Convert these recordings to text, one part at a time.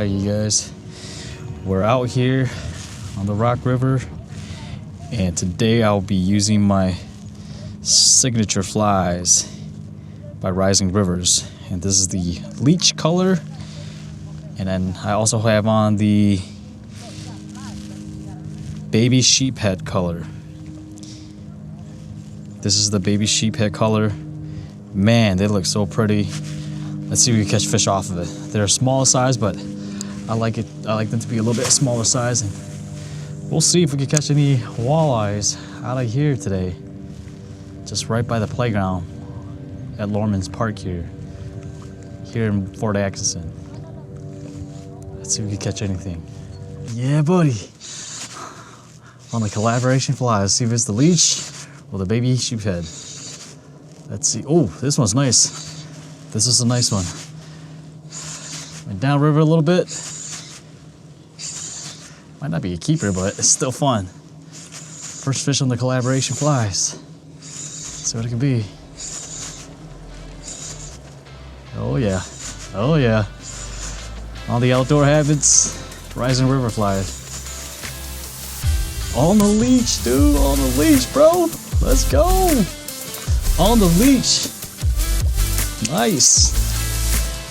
Alright, you guys, we're out here on the Rock River, and today I'll be using my signature flies by Rising Rivers, and this is the Leech color, and then I also have on the baby sheephead color. This is the baby sheephead color. Man, they look so pretty. Let's see if we can catch fish off of it. They're a small size, but I like it. I like them to be a little bit smaller size, and we'll see if we can catch any walleyes out of here today. Just right by the playground at Lorman's Park here in Fort Atkinson. Let's see if we can catch anything. Yeah, buddy. On the collaboration fly. Let's see if it's the leech or the baby sheephead. Let's see. Oh, this one's nice. This is a nice one. Went downriver a little bit. Might not be a keeper, but it's still fun. First fish on the collaboration flies. Let's see what it could be. Oh yeah. Oh yeah. All the outdoor habits. Rising river flies. On the leech, dude. On the leech, bro. Let's go. On the leech. Nice.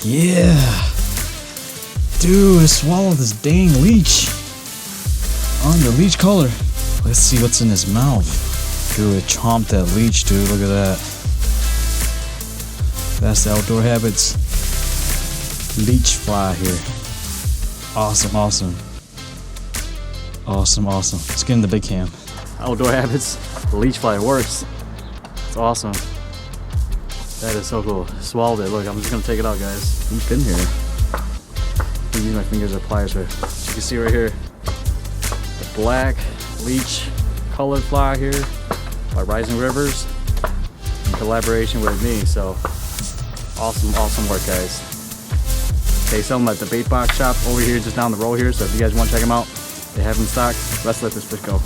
Yeah. Dude, I swallowed this dang leech. On the leech color. Let's see what's in his mouth. Dude, it chomped that leech, dude. Look at that. That's the outdoor habits. Leech fly here. Awesome, awesome. Awesome, awesome. Let's get in the big cam. Outdoor habits. The leech fly works. It's awesome. That is so cool. Swallowed it. Look, I'm just gonna take it out, guys. Deep in here. I'm gonna use my fingers as pliers here. As you can see right here, the Black Leech colored fly here by Rising Rivers in collaboration with me. So awesome, awesome work, guys. They sell them at the bait box shop over here, just down the road here. So if you guys want to check them out, they have them in stock. Let's let this fish go.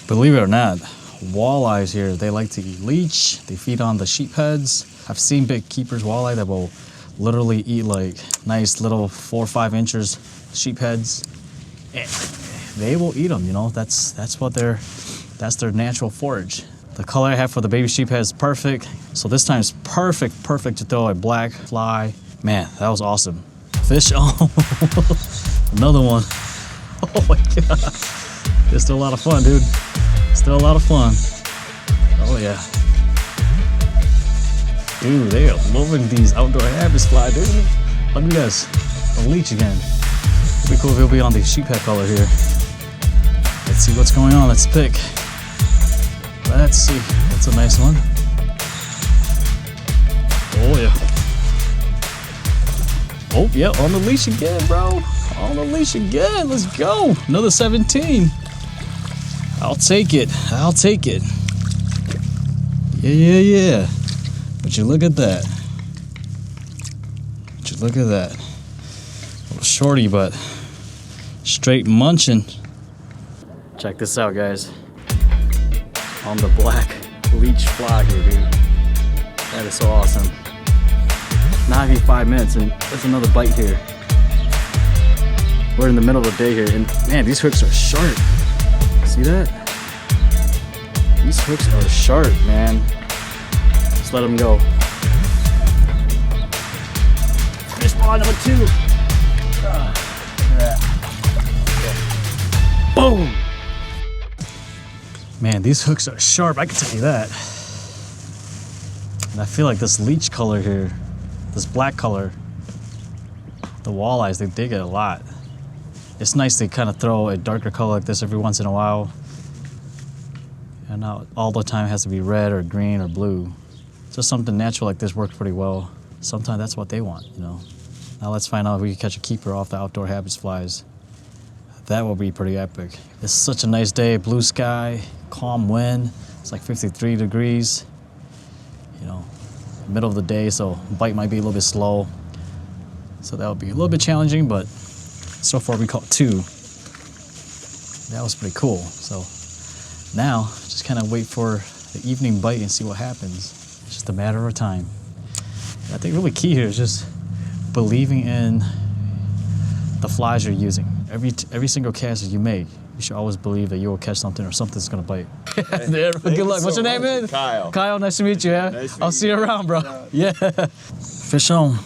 Believe it or not, walleyes here, they like to eat leech. They feed on the sheepheads. I've seen big keepers walleye that will literally eat like nice little 4 or 5 inches sheepheads. And they will eat them, you know. That's their natural forage. The color I have for the baby sheephead is perfect. So this time it's perfect to throw a black fly. Man, that was awesome. Fish, oh, another one. Oh my God. It's still a lot of fun, dude. Still a lot of fun. Oh yeah. Dude, they are loving these outdoor habits fly, dude. Look at this. A leech again. It'd be cool if he'll be on the sheephead color here. Let's see what's going on. Let's pick. Let's see. That's a nice one. Oh yeah. Oh yeah, on the leash again, bro. On the leash again. Let's go. Another 17. I'll take it. I'll take it. Yeah. Would you look at that? Would you look at that? A little shorty, but straight munching. Check this out, guys. On the Black Leech fly here, dude. That is so awesome. Not even 5 minutes, and there's another bite here. We're in the middle of the day here, and man, these hooks are sharp. See that? These hooks are sharp, man. Just let them go. Fish fly number 2. Look at that. Boom! Man, these hooks are sharp, I can tell you that. And I feel like this leech color here, this black color, the walleyes, they dig it a lot. It's nice to kind of throw a darker color like this every once in a while. And not all the time it has to be red or green or blue. Just something natural like this works pretty well. Sometimes that's what they want, you know. Now let's find out if we can catch a keeper off the outdoor habits flies. That will be pretty epic. It's such a nice day, blue sky, calm wind. It's like 53 degrees. you know, middle of the day, so bite might be a little bit slow. So that would be a little bit challenging, but so far we caught 2. That was pretty cool. So now just kind of wait for the evening bite and see what happens. It's just a matter of time. I think really key here is just believing in the flies you're using. Every single cast that you make, you should always believe that you will catch something or something's gonna bite. Good luck. What's your name, man? Kyle. Kyle, nice to meet you. Yeah? Nice to I'll meet see you around, bro. Yeah. Fish on.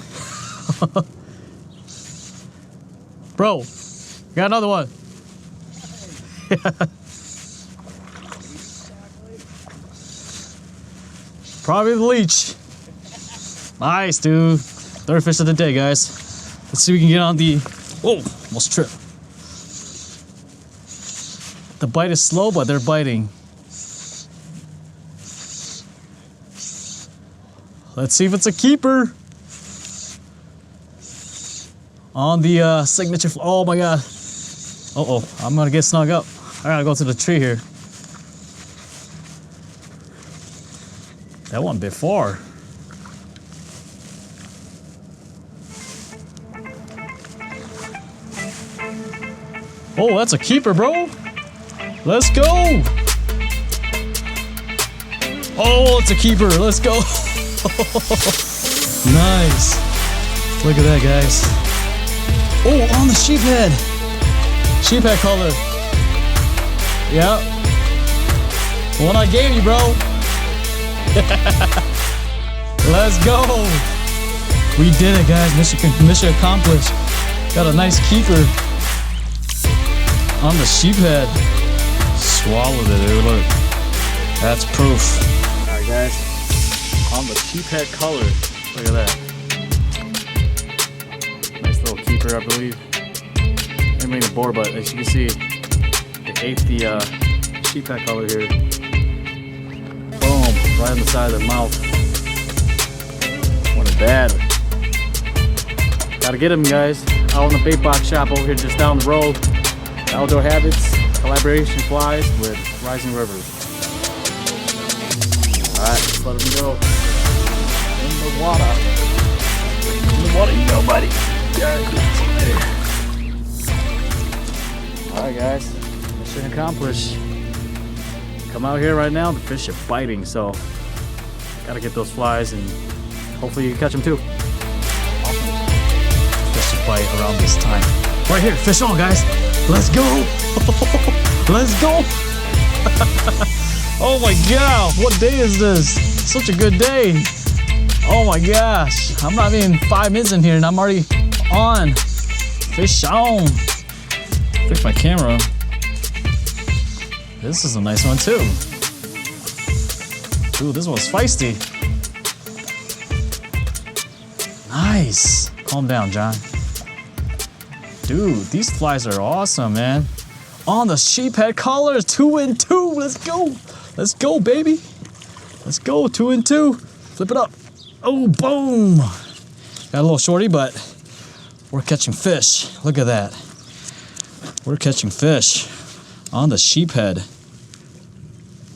Bro, got another one. Probably the leech. Nice, dude. 3rd fish of the day, guys. Let's see if we can get on the... Whoa, almost tripped. The bite is slow, but they're biting. Let's see if it's a keeper. On the signature... Oh my god. Uh-oh, I'm gonna get snug up. I gotta go to the tree here. That one bit far. Oh, that's a keeper, bro. Let's go. Oh, it's a keeper. Let's go. Nice. Look at that, guys. Oh, on the sheephead. Sheephead color. Yep. The one I gave you, bro. Let's go. We did it, guys. Mission accomplished. Got a nice keeper on the sheephead. Swallowed it, dude. Look. That's proof. Alright, guys. On the sheephead color. Look at that. Nice little keeper, I believe. Didn't bring the board, but as you can see, it ate the sheephead color here. Boom. Right on the side of the mouth. What a bad. Gotta get him, guys. Out in the bait box shop over here just down the road. Outdoor Habits, collaboration flies with Rising Rivers. Alright, let's let them go. In the water. In the water you go, buddy. Alright guys, mission accomplished. Come out here right now, the fish are biting, so gotta get those flies and hopefully you can catch them too. Awesome. Fish should bite around this time. Right here, fish on, guys. Let's go! Let's go! Oh my god, what day is this? Such a good day. Oh my gosh, I'm not even 5 minutes in here and I'm already on. Fish on. Fix my camera. This is a nice one too. Ooh, this one's feisty. Nice. Calm down, John. Dude, these flies are awesome, man. On the sheephead colors, 2 and 2. Let's go. Let's go, baby. Let's go, 2 and 2. Flip it up. Oh, boom. Got a little shorty, but we're catching fish. Look at that. We're catching fish on the sheephead.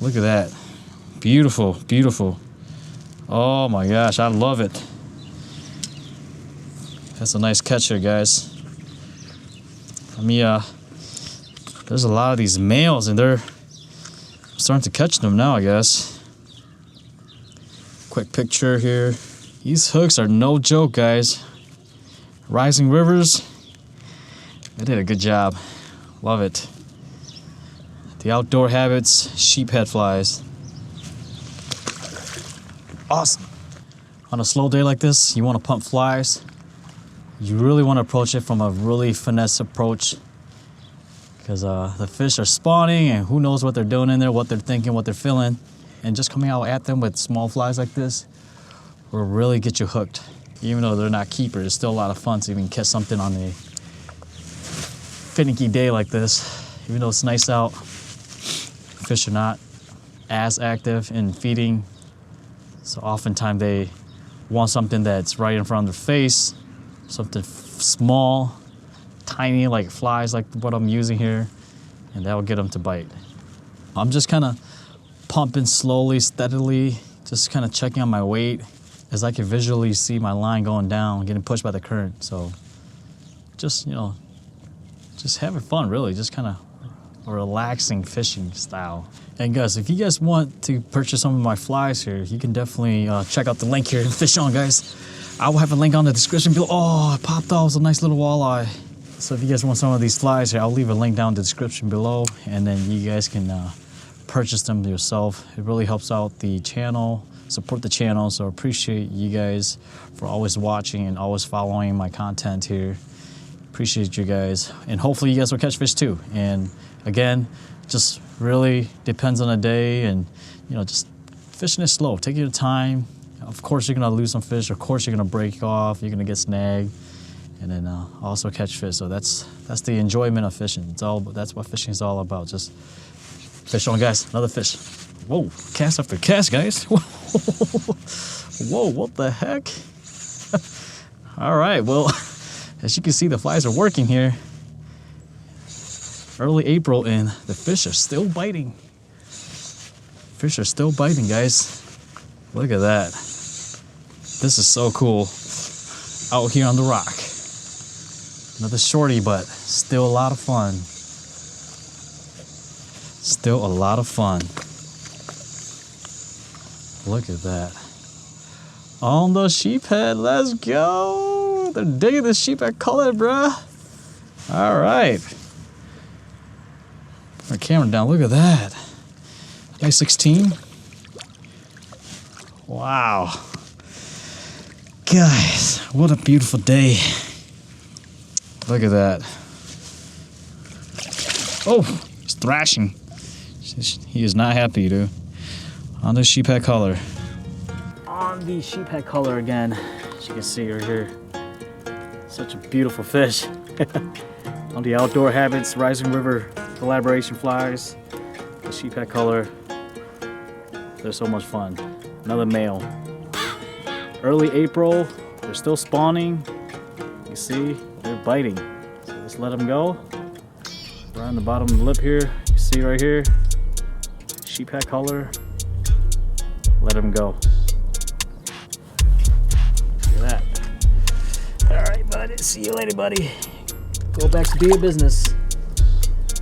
Look at that. Beautiful, beautiful. Oh my gosh, I love it. That's a nice catch here, guys. I mean, there's a lot of these males and they're starting to catch them now, I guess. Quick picture here. These hooks are no joke, guys. Rising Rivers, they did a good job. Love it. The Outdoor Habits sheephead flies. Awesome. On a slow day like this, you want to pump flies. You really want to approach it from a really finesse approach because the fish are spawning and who knows what they're doing in there, what they're thinking, what they're feeling. And just coming out at them with small flies like this will really get you hooked. Even though they're not keepers, it's still a lot of fun to even catch something on a finicky day like this. Even though it's nice out, fish are not as active in feeding. So oftentimes they want something that's right in front of their face. Something small, tiny, like flies, like what I'm using here, and that will get them to bite. I'm just kind of pumping slowly, steadily, just kind of checking on my weight as I can visually see my line going down, getting pushed by the current. So just, you know, just having fun, really, just kind of a relaxing fishing style. And guys, if you guys want to purchase some of my flies here, you can definitely check out the link here and fish on, guys. I will have a link on the description below. Oh, it popped off. It was a nice little walleye. So if you guys want some of these flies here, I'll leave a link down in the description below, and then you guys can purchase them yourself. It really helps out the channel, support the channel. So I appreciate you guys for always watching and always following my content here. Appreciate you guys, and hopefully you guys will catch fish too. And again, just really depends on the day, and you know, just fishing it slow. Take your time. Of course, you're gonna lose some fish. Of course, you're gonna break off. You're gonna get snagged, and then also catch fish. So that's the enjoyment of fishing. That's what fishing is all about. Just fish on, guys. Another fish. Whoa! Cast after cast, guys. Whoa! What the heck? All right. Well, as you can see, the flies are working here. Early April, and the fish are still biting. Fish are still biting, guys. Look at that. This is so cool. Out here on the rock. Another shorty, but still a lot of fun. Still a lot of fun. Look at that. On the sheephead, let's go. They're digging the sheephead color, bruh. All right. Our camera down, look at that. Nice 16. Wow. Guys, what a beautiful day. Look at that. Oh, he's thrashing. He is not happy, dude. On the sheephead color. On the sheephead color again. As you can see right here. Such a beautiful fish. On the Outdoor Habits Rising River collaboration flies. The sheephead color. They're so much fun. Another male. Early April. They're still spawning. You see, they're biting. So let's let them go. Right on the bottom of the lip here. You see right here. Sheephead color. Let them go. Look at that. Alright, buddy. See you later, buddy. Go back to do your business.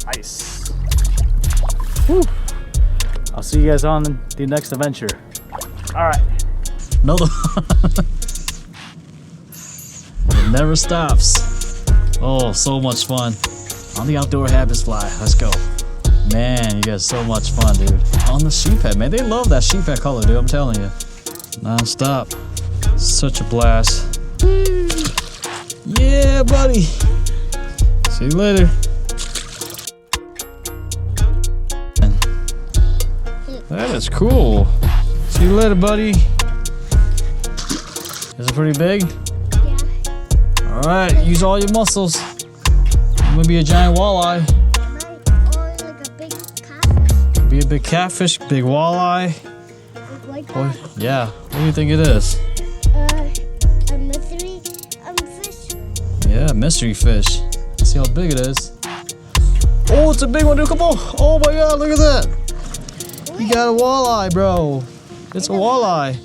Nice. Whew. I'll see you guys on the next adventure. Alright. Another It never stops. Oh, so much fun. On the Outdoor Habits fly. Let's go. Man, you guys so much fun, dude. On the sheephead, man. They love that sheephead color, dude. I'm telling you. Non-stop. Such a blast. Yeah, buddy. See you later. That is cool. See you later, buddy. Is it pretty big? Yeah. All right, use all your muscles. I'm gonna be a giant walleye. Or like a big catfish. Be a big catfish, big walleye. Like Oh, yeah. What do you think it is? A mystery fish. Yeah, mystery fish. Let's see how big it is. Oh, it's a big one, dude. Come on. Oh my God, look at that. You got a walleye, bro. It's a walleye.